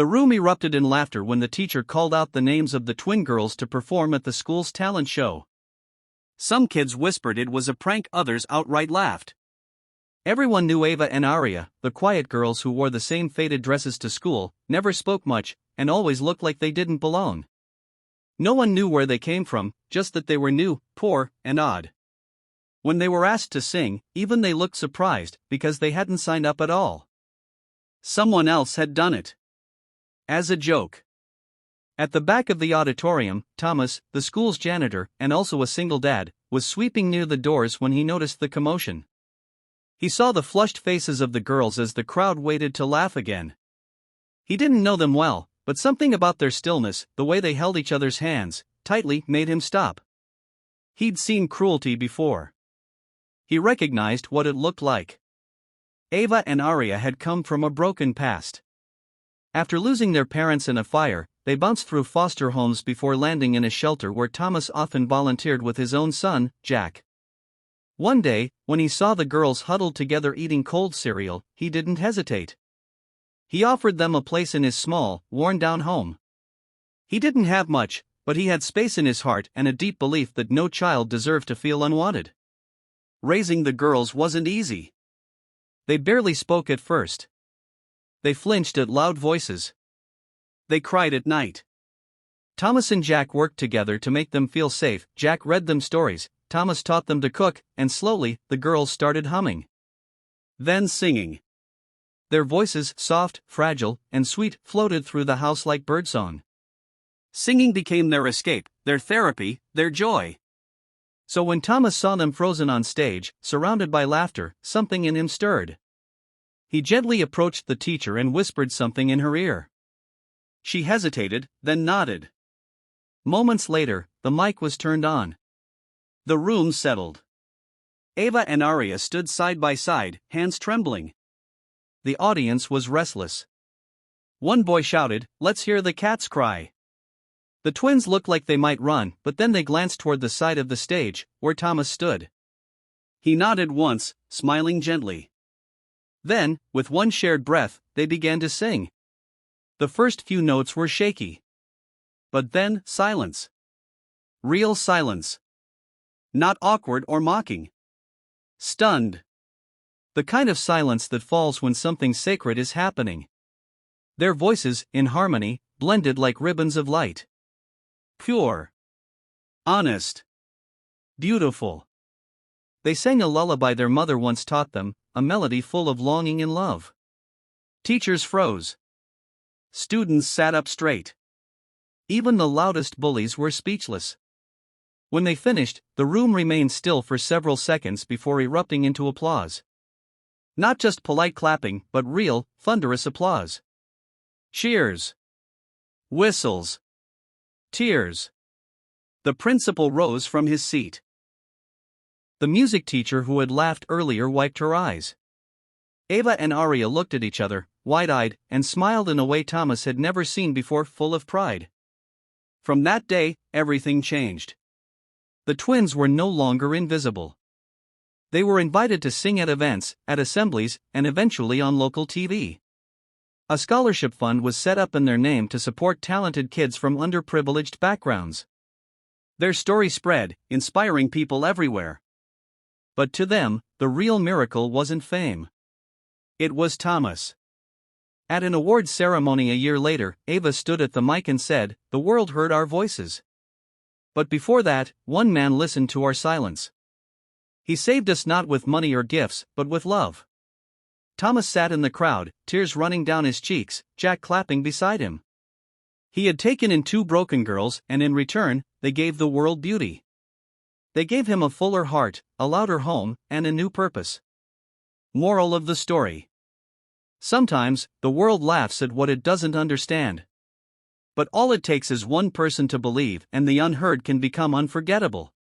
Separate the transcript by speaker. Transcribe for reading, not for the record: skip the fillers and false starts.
Speaker 1: The room erupted in laughter when the teacher called out the names of the twin girls to perform at the school's talent show. Some kids whispered it was a prank, others outright laughed. Everyone knew Ava and Aria, the quiet girls who wore the same faded dresses to school, never spoke much, and always looked like they didn't belong. No one knew where they came from, just that they were new, poor, and odd. When they were asked to sing, even they looked surprised, because they hadn't signed up at all. Someone else had done it. As a joke. At the back of the auditorium, Thomas, the school's janitor, and also a single dad, was sweeping near the doors when he noticed the commotion. He saw the flushed faces of the girls as the crowd waited to laugh again. He didn't know them well, but something about their stillness, the way they held each other's hands tightly, made him stop. He'd seen cruelty before. He recognized what it looked like. Ava and Aria had come from a broken past. After losing their parents in a fire, they bounced through foster homes before landing in a shelter where Thomas often volunteered with his own son, Jack. One day, when he saw the girls huddled together eating cold cereal, he didn't hesitate. He offered them a place in his small, worn-down home. He didn't have much, but he had space in his heart and a deep belief that no child deserved to feel unwanted. Raising the girls wasn't easy. They barely spoke at first. They flinched at loud voices. They cried at night. Thomas and Jack worked together to make them feel safe. Jack read them stories, Thomas taught them to cook, and slowly, the girls started humming. Then singing. Their voices, soft, fragile, and sweet, floated through the house like birdsong. Singing became their escape, their therapy, their joy. So when Thomas saw them frozen on stage, surrounded by laughter, something in him stirred. He gently approached the teacher and whispered something in her ear. She hesitated, then nodded. Moments later, the mic was turned on. The room settled. Ava and Aria stood side by side, hands trembling. The audience was restless. One boy shouted, "Let's hear the cats cry." The twins looked like they might run, but then they glanced toward the side of the stage, where Thomas stood. He nodded once, smiling gently. Then, with one shared breath, they began to sing. The first few notes were shaky. But then, silence. Real silence. Not awkward or mocking. Stunned. The kind of silence that falls when something sacred is happening. Their voices, in harmony, blended like ribbons of light. Pure. Honest. Beautiful. They sang a lullaby their mother once taught them, a melody full of longing and love. Teachers froze. Students sat up straight. Even the loudest bullies were speechless. When they finished, the room remained still for several seconds before erupting into applause. Not just polite clapping, but real, thunderous applause. Cheers. Whistles. Tears. The principal rose from his seat. The music teacher who had laughed earlier wiped her eyes. Ava and Aria looked at each other, wide-eyed, and smiled in a way Thomas had never seen before, full of pride. From that day, everything changed. The twins were no longer invisible. They were invited to sing at events, at assemblies, and eventually on local TV. A scholarship fund was set up in their name to support talented kids from underprivileged backgrounds. Their story spread, inspiring people everywhere. But to them, the real miracle wasn't fame. It was Thomas. At an awards ceremony a year later, Ava stood at the mic and said, "The world heard our voices. But before that, one man listened to our silence. He saved us not with money or gifts, but with love." Thomas sat in the crowd, tears running down his cheeks, Jack clapping beside him. He had taken in 2 broken girls, and in return, they gave the world beauty. They gave him a fuller heart, a louder home, and a new purpose. Moral of the story. Sometimes, the world laughs at what it doesn't understand. But all it takes is one person to believe, and the unheard can become unforgettable.